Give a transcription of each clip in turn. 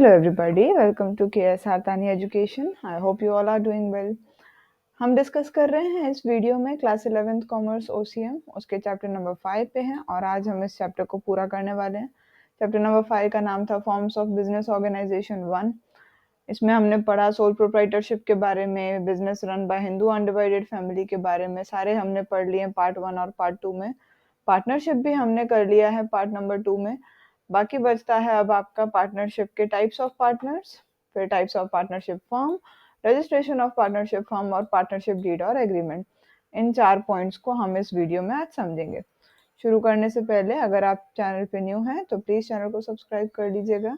Hello everybody, welcome to KS Hartani Education. I hope you all are doing well. हम discuss कर रहे हैं इस वीडियो में क्लास 11th कॉमर्स OCM उसके चैप्टर नंबर 5 पे हैं और आज हम इस चैप्टर को पूरा करने वाले हैं। चैप्टर नंबर 5 का नाम था फॉर्म्स ऑफ बिजनेस ऑर्गेनाइजेशन 1। इसमें हमने पढ़ा सोल प्रोप्राइटरशिप के बारे में, business run by Hindu undivided family के बारे में, सारे हमने पढ़ लिए हैं पार्ट 1 और पार्ट 2 में। पार्टनरशिप भी हमने कर लिया है पार्ट नंबर 2 में। बाकी बचता है अब आपका पार्टनरशिप के टाइप्स ऑफ पार्टनर्स, फिर types of partnership form, registration of partnership form और पार्टनरशिप डीड और एग्रीमेंट। इन 4 पॉइंट्स को हम इस वीडियो में आज समझेंगे। शुरू करने से पहले अगर आप चैनल पे न्यू हैं तो प्लीज़ चैनल को सब्सक्राइब कर लीजिएगा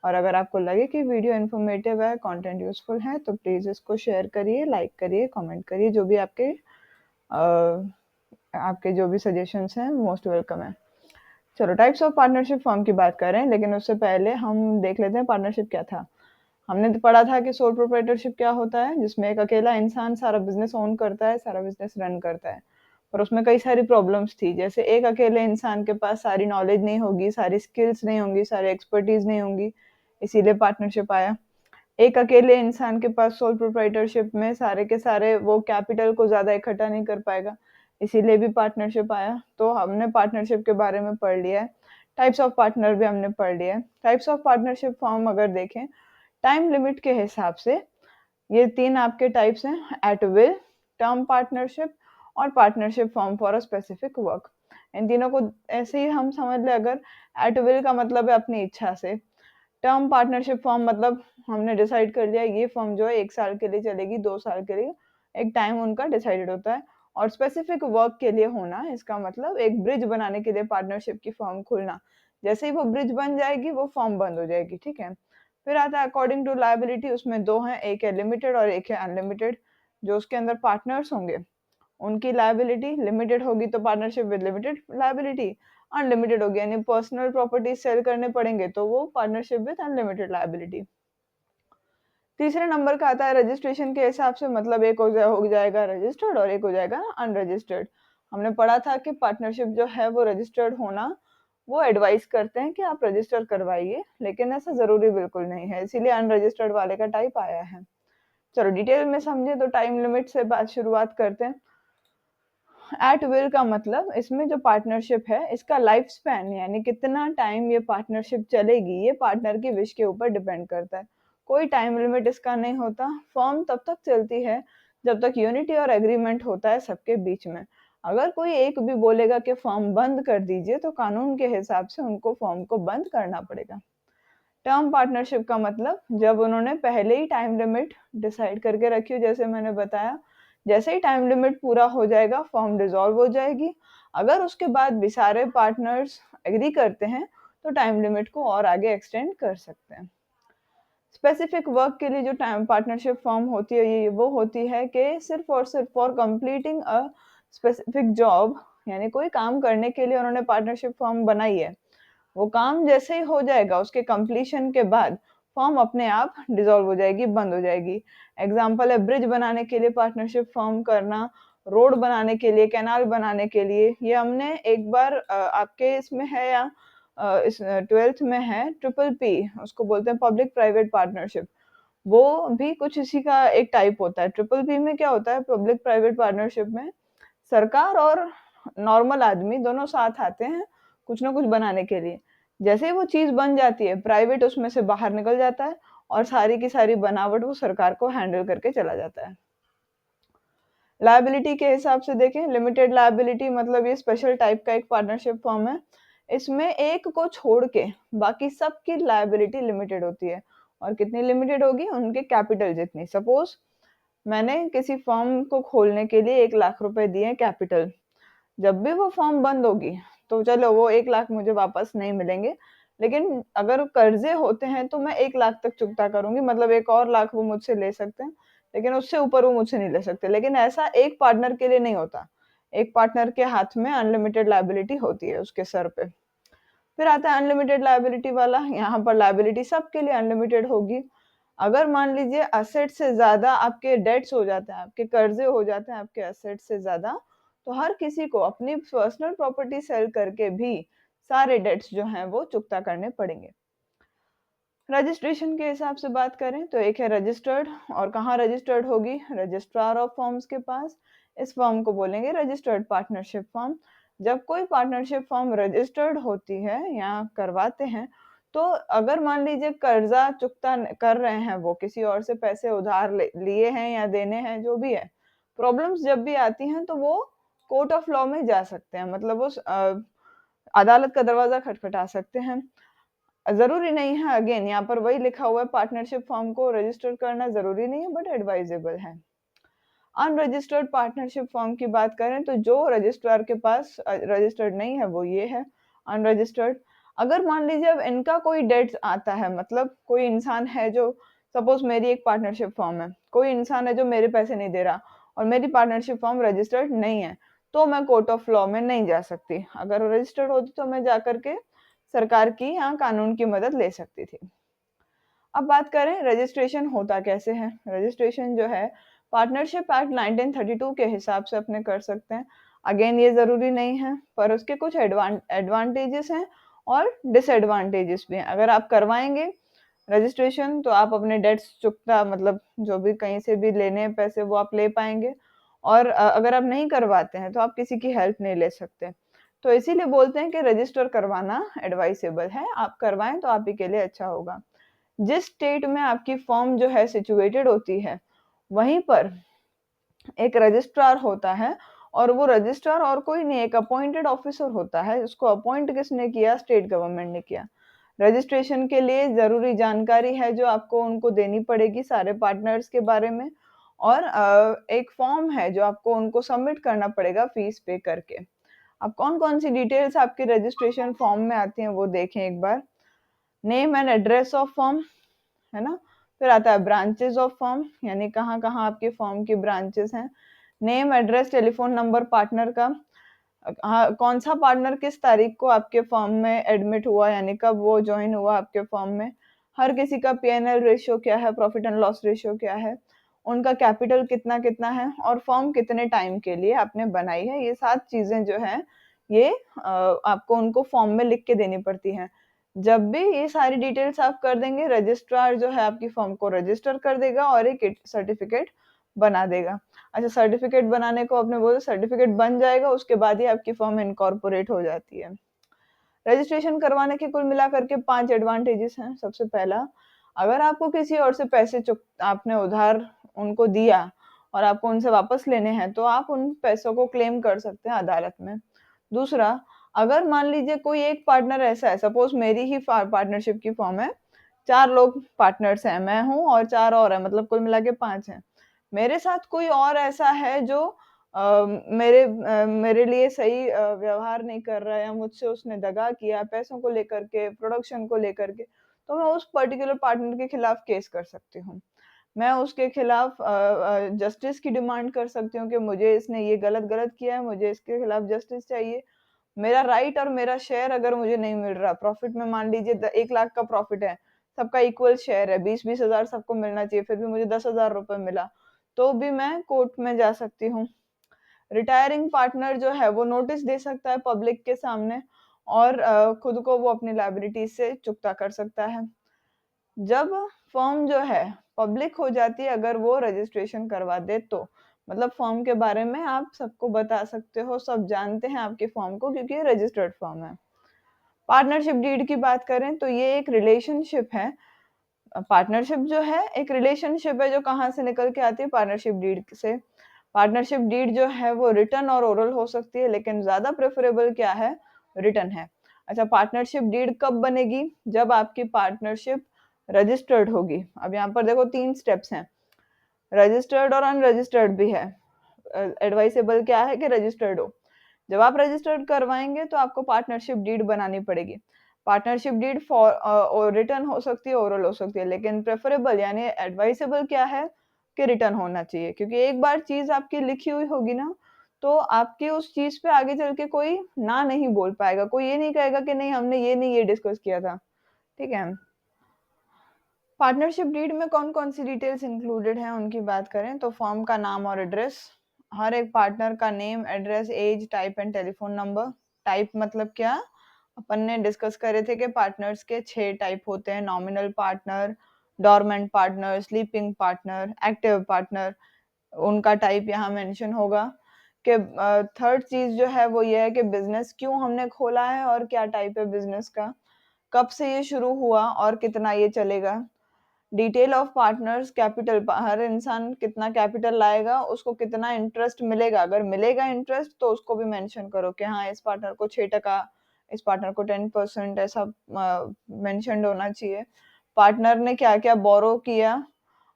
और अगर आपको लगे कि वीडियो इन्फॉर्मेटिव है, कंटेंट यूजफुल है तो प्लीज़ इसको शेयर करिए, लाइक करिए, कमेंट करिए। जो भी आपके जो भी सजेशंस हैं मोस्ट वेलकम है। चलो टाइप्स ऑफ पार्टनरशिप फॉर्म की बात कर रहे हैं, लेकिन उससे पहले हम देख लेते हैं पार्टनरशिप क्या था। हमने तो पढ़ा था कि सोल प्रोप्राइटरशिप क्या होता है, जिसमें एक अकेला इंसान सारा बिजनेस ओन करता है, सारा बिजनेस रन करता है। पर उसमें कई सारी प्रॉब्लम्स थी, जैसे एक अकेले इंसान के पास सारी नॉलेज नहीं होगी, सारी स्किल्स नहीं होंगी, सारी एक्सपर्टीज नहीं होंगी, इसीलिए पार्टनरशिप आया। एक अकेले इंसान के पास सोल प्रोप्राइटरशिप में सारे के सारे वो कैपिटल को ज़्यादा इकट्ठा नहीं कर पाएगा, इसीलिए भी पार्टनरशिप आया। तो हमने पार्टनरशिप के बारे में पढ़ लिया है। टाइप्स ऑफ पार्टनर भी हमने पढ़ लिया है। टाइप्स ऑफ पार्टनरशिप फॉर्म अगर देखें टाइम लिमिट के हिसाब से, ये 3 आपके टाइप्स हैं, एट विल, टर्म पार्टनरशिप और partnership form for a specific work. इन तीनों को ऐसे ही हम समझ लें, अगर एट विल का मतलब है अपनी इच्छा से, टर्म पार्टनरशिप फॉर्म मतलब हमने डिसाइड कर लिया ये फॉर्म जो है 1 साल के लिए चलेगी, 2 साल के लिए, एक टाइम उनका डिसाइडेड होता है। और स्पेसिफिक वर्क के लिए होना, इसका मतलब एक ब्रिज बनाने के लिए पार्टनरशिप की फॉर्म खुलना। जैसे ही वो ब्रिज बन जाएगी वो फॉर्म बंद हो जाएगी, ठीक है। फिर आता है अकॉर्डिंग टू लायबिलिटी, उसमें 2 हैं, एक है लिमिटेड और एक है अनलिमिटेड। जो उसके अंदर पार्टनर्स होंगे उनकी लायबिलिटी लिमिटेड होगी तो partnership with limited liability, unlimited होगी यानी पर्सनल प्रॉपर्टी सेल करने पड़ेंगे तो वो पार्टनरशिप विद अनलिमिटेड लायबिलिटी। तीसरे नंबर का आता है रजिस्ट्रेशन के हिसाब से, मतलब एक हो जाएगा रजिस्टर्ड और एक हो जाएगा अनरजिस्टर्ड। हमने पढ़ा था कि पार्टनरशिप जो है वो रजिस्टर्ड होना वो एडवाइस करते हैं कि आप रजिस्टर करवाइए, लेकिन ऐसा जरूरी बिल्कुल नहीं है, इसीलिए अनरजिस्टर्ड वाले का टाइप आया है। चलो डिटेल में समझे तो टाइम लिमिट से बात शुरुआत करते हैं। एट विल का मतलब इसमें जो पार्टनरशिप है इसका लाइफ स्पैन यानी कितना टाइम ये पार्टनरशिप चलेगी, ये पार्टनर की विश के ऊपर डिपेंड करता है। कोई टाइम लिमिट इसका नहीं होता। फर्म तब तक चलती है जब तक यूनिटी और एग्रीमेंट होता है सबके बीच में। अगर कोई एक भी बोलेगा कि फर्म बंद कर दीजिए तो कानून के हिसाब से उनको फर्म को बंद करना पड़ेगा। टर्म पार्टनरशिप का मतलब जब उन्होंने पहले ही टाइम लिमिट डिसाइड करके रखी हो, जैसे मैंने बताया, जैसे ही टाइम लिमिट पूरा हो जाएगा फॉर्म डिसॉल्व हो जाएगी। अगर उसके बाद भी सारे पार्टनर्स एग्री करते हैं तो टाइम लिमिट को और आगे एक्सटेंड कर सकते हैं। स्पेसिफिक वर्क के लिए जो टाइम पार्टनरशिप फॉर्म होती है ये वो होती है कि सिर्फ और सिर्फ for completing a specific job, यानी कोई काम करने के लिए उन्होंने पार्टनरशिप फॉर्म बनाई है, वो काम जैसे ही हो जाएगा उसके कंप्लीशन के बाद फॉर्म अपने आप डिसॉल्व हो जाएगी, बंद हो जाएगी। एग्जाम्पल है ब्रिज बनाने के लिए पार्टनरशिप फॉर्म करना, रोड बनाने के लिए, कैनाल बनाने के लिए। ये हमने एक बार आपके इसमें है या इस 12th में है ट्रिपल पी, उसको बोलते हैं पब्लिक प्राइवेट पार्टनरशिप। वो भी कुछ इसी का एक टाइप होता है। ट्रिपल पी में क्या होता है, पब्लिक प्राइवेट पार्टनरशिप में सरकार और नॉर्मल आदमी दोनों साथ आते हैं कुछ ना कुछ बनाने के लिए। जैसे ही वो चीज बन जाती है प्राइवेट उसमें से बाहर निकल जाता है और सारी की सारी बनावट वो सरकार को हैंडल करके चला जाता है। लायबिलिटी के हिसाब से देखें, लिमिटेड लायबिलिटी मतलब ये स्पेशल टाइप का एक पार्टनरशिप फॉर्म है। इसमें एक को छोड़ के बाकी सबकी लायबिलिटी लिमिटेड होती है। और कितनी लिमिटेड होगी, उनके कैपिटल जितनी। सपोज मैंने किसी फॉर्म को खोलने के लिए 1 लाख रुपए दिए कैपिटल, जब भी वो फॉर्म बंद होगी तो चलो वो 1 लाख मुझे वापस नहीं मिलेंगे, लेकिन अगर कर्जे होते हैं तो मैं 1 लाख तक चुकता करूंगी, मतलब 1 और लाख वो मुझसे ले सकते हैं, लेकिन उससे ऊपर वो मुझसे नहीं ले सकते। लेकिन ऐसा एक पार्टनर के लिए नहीं होता। एक पार्टनर के हाथ में अनलिमिटेड लायबिलिटी होती है उसके सर पे। फिर आता है अनलिमिटेड लायबिलिटी वाला, यहाँ पर लायबिलिटी सबके लिए अनलिमिटेड होगी। अगर मान लीजिए असेट से ज्यादा आपके डेट्स हो जाते हैं, आपके कर्जे हो जाते हैं आपके असेट से ज्यादा, तो हर किसी को अपनी पर्सनल प्रॉपर्टी सेल करके भी सारे डेट्स जो हैं वो चुकता करने पड़ेंगे। रजिस्ट्रेशन के हिसाब से बात करें तो एक है रजिस्टर्ड, और कहाँ रजिस्टर्ड होगी? रजिस्ट्रार ऑफ फर्म्स के पास। इस फर्म को बोलेंगे रजिस्टर्ड पार्टनरशिप फर्म। जब कोई पार्टनरशिप फर्म रजिस्टर्ड होती है या करवाते हैं, तो अगर मान लीजिए कर्जा चुकता कर रहे हैं, वो किसी और से पैसे उधार लिए हैं या देने हैं, जो भी है, प्रॉब्लम्स जब भी आती हैं तो वो कोर्ट ऑफ लॉ में जा सकते हैं, मतलब वो अदालत का दरवाजा खटखटा सकते हैं। ज़रूरी नहीं है, अगेन यहाँ पर वही लिखा हुआ है, पार्टनरशिप फॉर्म को रजिस्टर करना ज़रूरी नहीं है, बट एडवाइजेबल है। अनरजिस्टर्ड पार्टनरशिप फॉर्म की बात करें तो जो रजिस्ट्रार के पास रजिस्टर्ड नहीं है, वो ये है अनरजिस्टर्ड। अगर मान लीजिए अब इनका कोई डेट आता है, मतलब कोई इंसान है जो, सपोज मेरी एक पार्टनरशिप फॉर्म है, कोई इंसान है जो मेरे पैसे नहीं दे रहा और मेरी पार्टनरशिप फॉर्म रजिस्टर्ड नहीं है, तो मैं कोर्ट ऑफ लॉ में नहीं जा सकती। अगर रजिस्टर्ड होती तो मैं जाकर के सरकार की या कानून की मदद ले सकती थी। अब बात करें रजिस्ट्रेशन होता कैसे है। रजिस्ट्रेशन जो है पार्टनरशिप एक्ट 1932 के हिसाब से अपने कर सकते हैं। अगेन ये ज़रूरी नहीं है, पर उसके कुछ एडवांटेजेस हैं और डिसएडवांटेजेस भी हैं। अगर आप करवाएंगे रजिस्ट्रेशन तो आप अपने डेट्स चुकता, मतलब जो भी कहीं से भी लेने हैं पैसे, वो आप ले पाएंगे, और अगर आप नहीं करवाते हैं तो आप किसी की हेल्प नहीं ले सकते। तो इसीलिए बोलते हैं कि रजिस्टर करवाना एडवाइसेबल है, आप करवाएं तो आप ही के लिए अच्छा होगा। जिस स्टेट में आपकी फर्म जो है सिचुएटेड होती है, वहीं पर एक रजिस्ट्रार होता है, और वो रजिस्ट्रार और कोई नहीं, एक अपॉइंटेड ऑफिसर होता है। उसको अपॉइंट किसने किया? स्टेट गवर्नमेंट ने किया। रजिस्ट्रेशन के लिए जरूरी जानकारी है जो आपको उनको देनी पड़ेगी सारे पार्टनर्स के बारे में, और एक फॉर्म है जो आपको उनको सबमिट करना पड़ेगा फीस पे करके। अब कौन कौन सी डिटेल्स आपके रजिस्ट्रेशन फॉर्म में आती हैं वो देखें एक बार। Name and address of firm, है ना। फिर आता है ब्रांचेस ऑफ फर्म, यानी कहाँ कहाँ आपके फर्म की ब्रांचेस हैं। Name address telephone number partner का, हाँ, कौन सा पार्टनर किस तारीख को आपके फर्म में एडमिट हुआ, यानी कब वो ज्वाइन हुआ आपके फर्म में। हर किसी का पीएनएल रेशियो क्या है, प्रॉफिट एंड लॉस रेशियो क्या है, उनका कैपिटल कितना कितना है, और फर्म कितने टाइम के लिए आपने बनाई है। ये 7 चीजें जो है ये आपको उनको फॉर्म में लिख के देनी पड़ती हैं। जब भी ये सारी डिटेल्स आप कर देंगे, रजिस्ट्रार जो है आपकी फर्म को रजिस्टर कर देगा और एक सर्टिफिकेट बना देगा। अच्छा, सर्टिफिकेट बनाने को आपने बोला, सर्टिफिकेट बन जाएगा उसके बाद ही आपकी फर्म इनकॉर्पोरेट हो जाती है। रजिस्ट्रेशन करवाने के कुल मिलाकर के 5 एडवांटेजेस हैं। सबसे पहला, अगर आपको किसी और से पैसे आपने उधार उनको दिया और आपको उनसे वापस लेने हैं, तो आप उन पैसों को क्लेम कर सकते हैं अदालत में। दूसरा, अगर मान लीजिए कोई एक पार्टनर ऐसा है, सपोज मेरी ही पार्टनरशिप की फर्म है, 4 लोग पार्टनर्स हैं, मैं हूँ और 4 और हैं, मतलब कुल मिला के 5 हैं। मेरे साथ कोई और ऐसा है जो मेरे लिए सही व्यवहार नहीं कर रहा है, या मुझसे उसने दगा किया पैसों को लेकर के, प्रोडक्शन को लेकर के, तो मैं उस पर्टिकुलर पार्टनर के खिलाफ केस कर सकती हूँ। मैं उसके खिलाफ जस्टिस की डिमांड कर सकती हूँ कि मुझे इसने ये गलत गलत किया है, मुझे इसके खिलाफ जस्टिस चाहिए। मेरा राइट और मेरा शेयर अगर मुझे नहीं मिल रहा, प्रॉफिट में मान लीजिए 1 लाख का प्रॉफिट है, सबका इक्वल शेयर है, 20-20 हजार सबको मिलना चाहिए, फिर भी मुझे 10,000 रुपए मिला, तो भी मैं कोर्ट में जा सकती हूँ। रिटायरिंग पार्टनर जो है वो नोटिस दे सकता है पब्लिक के सामने, और खुद को वो अपनी लायबिलिटी से चुकता कर सकता है। जब फर्म जो है पब्लिक हो जाती है, अगर वो रजिस्ट्रेशन करवा दे तो, मतलब फर्म के बारे में आप सबको बता सकते हो, सब जानते हैं आपके फर्म को, क्योंकि ये रजिस्टर्ड फर्म है। पार्टनरशिप डीड की बात करें तो ये एक रिलेशनशिप है। पार्टनरशिप जो है एक रिलेशनशिप है जो कहाँ से निकल के आती है? पार्टनरशिप डीड से। पार्टनरशिप डीड जो है वो रिटन और ओरल हो सकती है, लेकिन ज्यादा प्रेफरेबल क्या है? रिटन है। अच्छा, पार्टनरशिप डीड कब बनेगी? जब आपकी पार्टनरशिप रजिस्टर्ड होगी। अब यहाँ पर देखो 3 स्टेप्स हैं, रजिस्टर्ड और अनरजिस्टर्ड भी है। एडवाइसेबल क्या है कि रजिस्टर्ड हो। जब आप रजिस्टर्ड करवाएंगे तो आपको पार्टनरशिप डीड बनानी पड़ेगी। पार्टनरशिप डीड फॉर रिटर्न हो सकती है, ओरल हो सकती है, लेकिन प्रेफरेबल यानी एडवाइसेबल क्या है कि रिटर्न होना चाहिए, क्योंकि एक बार चीज आपकी लिखी हुई होगी ना, तो आपकी उस चीज पे आगे चल के कोई ना नहीं बोल पाएगा, कोई ये नहीं कहेगा कि नहीं हमने ये नहीं ये डिस्कस किया था। ठीक है। पार्टनरशिप डीड में कौन कौन सी डिटेल्स इंक्लूडेड हैं उनकी बात करें तो फर्म का नाम और एड्रेस, हर एक पार्टनर का name, address, age, type and telephone number. Type मतलब क्या? अपन ने डिस्कस करे थे कि पार्टनर्स के 6 टाइप होते हैं, nominal partner, dormant partner, sleeping partner, active partner. उनका टाइप यहाँ मेंशन होगा कि थर्ड चीज जो है वो ये है कि बिजनेस क्यों हमने खोला है और क्या टाइप है बिजनेस का, कब से ये शुरू हुआ और कितना ये चलेगा। डिटेल ऑफ पार्टनर्स, कैपिटल, हर इंसान कितना कैपिटल लाएगा, उसको कितना इंटरेस्ट मिलेगा, अगर मिलेगा इंटरेस्ट तो उसको भी मेंशन करो कि हाँ इस पार्टनर को 6%, इस पार्टनर को 10%, ऐसा मेंशन होना चाहिए। पार्टनर ने क्या क्या बोरो किया,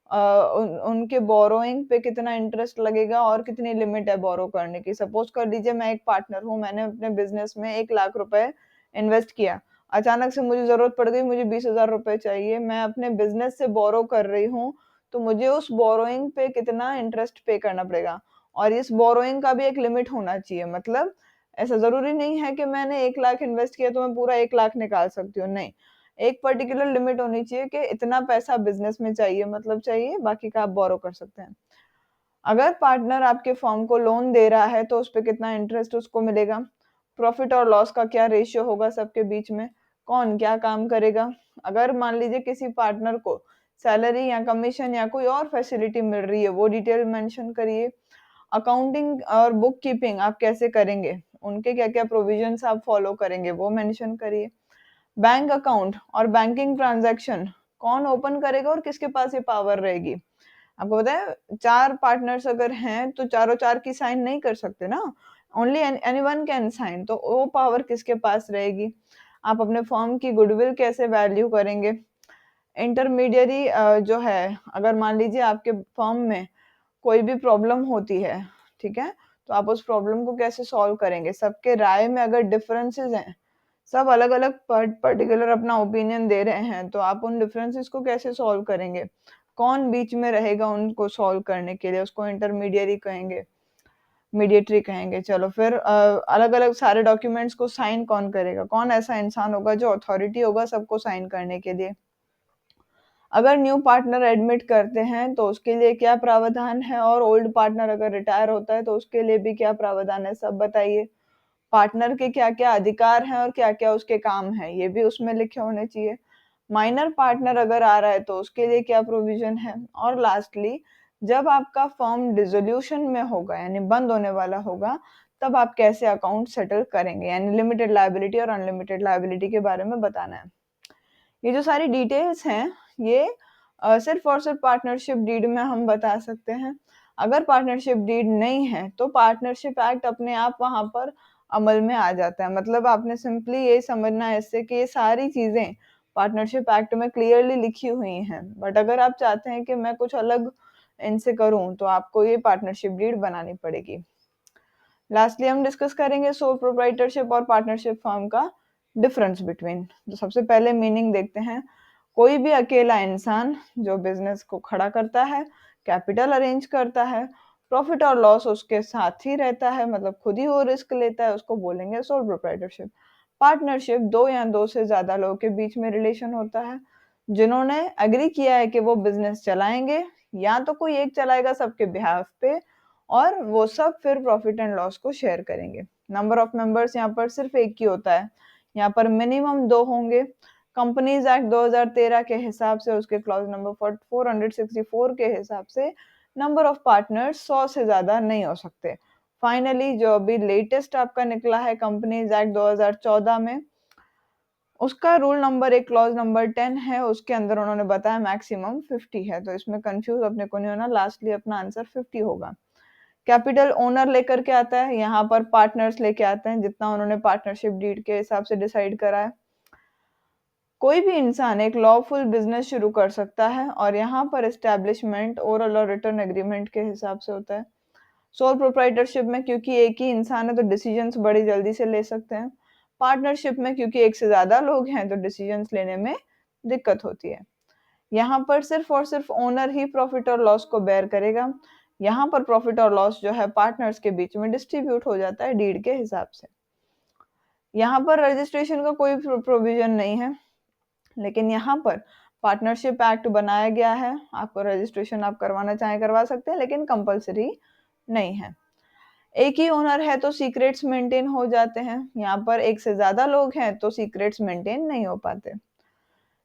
उनके बोरोइंग पे कितना इंटरेस्ट लगेगा और कितनी लिमिट है बोरो करने की। सपोज कर लीजिए मैं एक पार्टनर हूँ, मैंने अपने बिजनेस में 1 लाख रुपए इन्वेस्ट किया, अचानक से मुझे जरूरत पड़ गई, मुझे 20,000 रुपए चाहिए, मैं अपने बिजनेस से बोरो कर रही हूँ, तो मुझे उस बोरोइंग पे कितना इंटरेस्ट पे करना पड़ेगा। और इस बोरोइंग का भी एक लिमिट होना चाहिए, मतलब ऐसा जरूरी नहीं है कि मैंने 1 लाख इन्वेस्ट किया तो मैं पूरा 1 लाख निकाल सकती हूँ, नहीं। एक पर्टिकुलर लिमिट होनी चाहिए कि इतना पैसा बिजनेस में चाहिए, मतलब चाहिए, बाकी का आप बोरो कर सकते हैं। अगर पार्टनर आपके फर्म को लोन दे रहा है तो उस पे कितना इंटरेस्ट उसको मिलेगा, प्रॉफिट और लॉस का क्या रेशियो होगा सबके बीच में, कौन क्या काम करेगा। अगर मान लीजिए किसी पार्टनर को सैलरी या कमीशन या कोई और फैसिलिटी मिल रही है, वो डिटेल मेंशन करिए। अकाउंटिंग और बुक कीपिंग आप कैसे करेंगे, उनके क्या क्या प्रोविजंस आप फॉलो करेंगे, वो मेंशन करिए। बैंक अकाउंट और बैंकिंग ट्रांजैक्शन कौन ओपन करेगा और किसके पास ये पावर रहेगी। आपको पता है 4 पार्टनर्स अगर हैं तो चारों 4 की साइन नहीं कर सकते ना, ओनली एनीवन कैन साइन, तो वो पावर किसके पास रहेगी। आप अपने फर्म की गुडविल कैसे वैल्यू करेंगे। इंटरमीडियरी जो है, अगर मान लीजिए आपके फर्म में कोई भी प्रॉब्लम होती है, ठीक है, तो आप उस प्रॉब्लम को कैसे सॉल्व करेंगे। सबके राय में अगर डिफरेंसेस हैं, सब अलग अलग पर्टिकुलर अपना ओपिनियन दे रहे हैं, तो आप उन डिफरेंसेस को कैसे सॉल्व करेंगे, कौन बीच में रहेगा उनको सॉल्व करने के लिए, उसको इंटरमीडियरी कहेंगे, मीडिएटरी कहेंगे। चलो फिर अलग अलग सारे डॉक्यूमेंट्स को साइन कौन करेगा, कौन ऐसा इंसान होगा जो अथॉरिटी होगा सबको साइन करने के लिए। अगर न्यू पार्टनर एडमिट करते हैं तो उसके लिए क्या प्रावधान है, और ओल्ड पार्टनर अगर रिटायर होता है तो उसके लिए भी क्या प्रावधान है, सब बताइए। पार्टनर के क्या क्या अधिकार हैं और क्या क्या उसके काम हैं, ये भी उसमें लिखे होने चाहिए। माइनर पार्टनर अगर आ रहा है तो उसके लिए क्या प्रोविजन है। और लास्टली, जब आपका फर्म डिसोल्यूशन में होगा यानी बंद होने वाला होगा, तब आप कैसे अकाउंट सेटल करेंगे, यानी लिमिटेड लायबिलिटी और अनलिमिटेड लायबिलिटी के बारे में बताना है। ये जो सारी डिटेल्स हैं, ये सिर्फ और सिर्फ पार्टनरशिप डीड में हम बता सकते हैं। अगर पार्टनरशिप डीड नहीं है तो पार्टनरशिप एक्ट अपने आप वहां पर अमल में आ जाता है। मतलब आपने सिंपली ये समझना है इससे कि ये सारी चीजें पार्टनरशिप एक्ट में क्लियरली लिखी हुई हैं, बट अगर आप चाहते हैं कि मैं कुछ अलग इनसे करूं तो आपको ये पार्टनरशिप डीड बनानी पड़ेगी। लास्टली हम डिस्कस करेंगे सोल प्रोप्राइटरशिप और पार्टनरशिप फर्म का डिफरेंस बिटवीन। तो सबसे पहले मीनिंग देखते हैं। कोई भी अकेला इंसान जो बिजनेस को खड़ा करता है, कैपिटल अरेंज करता है, प्रॉफिट और लॉस उसके साथ ही रहता है, मतलब खुद ही वो रिस्क लेता है, उसको बोलेंगे सोल प्रोप्राइटरशिप। पार्टनरशिप दो या दो से ज्यादा लोगों के बीच में रिलेशन होता है जिन्होंने एग्री किया है कि वो बिजनेस चलाएंगे, या तो कोई एक चलाएगा सबके बिहाफ पे और वो सब फिर प्रॉफिट एंड लॉस को शेयर करेंगे। नंबर ऑफ मेंबर्स यहाँ पर सिर्फ एक ही होता है, यहाँ पर मिनिमम 2 होंगे। कंपनीज एक्ट 2013 के हिसाब से, उसके क्लॉज नंबर 464 के हिसाब से नंबर ऑफ पार्टनर्स 100 से ज्यादा नहीं हो सकते। फाइनली जो अभी लेटेस्ट आपका निकला है कंपनीज एक्ट 2014 में, उसका रूल नंबर एक क्लॉज नंबर 10 है, उसके अंदर उन्होंने बताया मैक्सिमम 50 है, तो इसमें कंफ्यूज अपने को नहीं होना, लास्टली अपना आंसर 50 होगा। कैपिटल ओनर लेकर के आता है, यहाँ पर पार्टनर्स लेके आते हैं जितना उन्होंने पार्टनरशिप डीड के हिसाब से डिसाइड करा है। कोई भी इंसान एक लॉफुल बिजनेस शुरू कर सकता है और यहाँ पर एस्टेब्लिशमेंट ओरल और रिटर्न एग्रीमेंट के हिसाब से होता है। सोल प्रोप्राइटरशिप में क्योंकि एक ही इंसान है तो डिसीजंस बड़ी जल्दी से ले सकते हैं। पार्टनरशिप में क्योंकि एक से ज्यादा लोग हैं तो डिसीजंस लेने में दिक्कत होती है। यहाँ पर सिर्फ और सिर्फ ओनर ही प्रॉफिट और लॉस को बेयर करेगा। यहाँ पर प्रॉफिट और लॉस जो है पार्टनर्स के बीच में डिस्ट्रीब्यूट हो जाता है डीड के हिसाब से। यहाँ पर रजिस्ट्रेशन का कोई प्रोविजन नहीं है, लेकिन यहाँ पर पार्टनरशिप एक्ट बनाया गया है, आपको रजिस्ट्रेशन आप करवाना चाहें करवा सकते हैं, लेकिन कंपलसरी नहीं है। एक ही ओनर है तो सीक्रेट्स मेंटेन हो जाते हैं, यहाँ पर एक से ज़्यादा लोग हैं तो सीक्रेट्स मेंटेन नहीं हो पाते।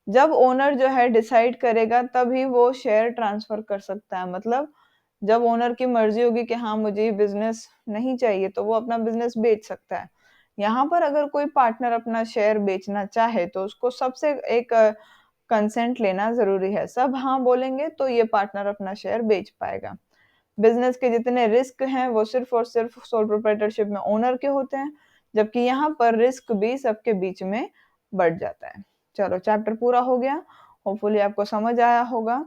जब ओनर जो है डिसाइड करेगा तभी वो शेयर ट्रांसफ़र कर सकता है, मतलब जब ओनर की मर्ज़ी होगी कि हाँ, मुझे ये बिज़नेस नहीं चाहिए तो वो अपना बिज़नेस बेच सकता है। यहाँ पर अगर कोई पार्टनर अपना शेयर बेचना चाहे तो उसको सबसे एक कंसेंट लेना ज़रूरी है। सब हाँ बोलेंगे तो ये पार्टनर अपना शेयर बेच पाएगा। बिज़नेस के जितने रिस्क हैं वो सिर्फ़ और सिर्फ़ सोल प्रोप्राइटरशिप में ओनर के होते हैं, जबकि यहाँ पर रिस्क भी सबके बीच में बढ़ जाता है। चलो चैप्टर पूरा हो गया, होपफुली आपको समझ आया होगा।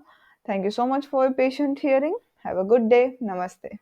Thank you so much for your patient hearing. Have a good day. नमस्ते।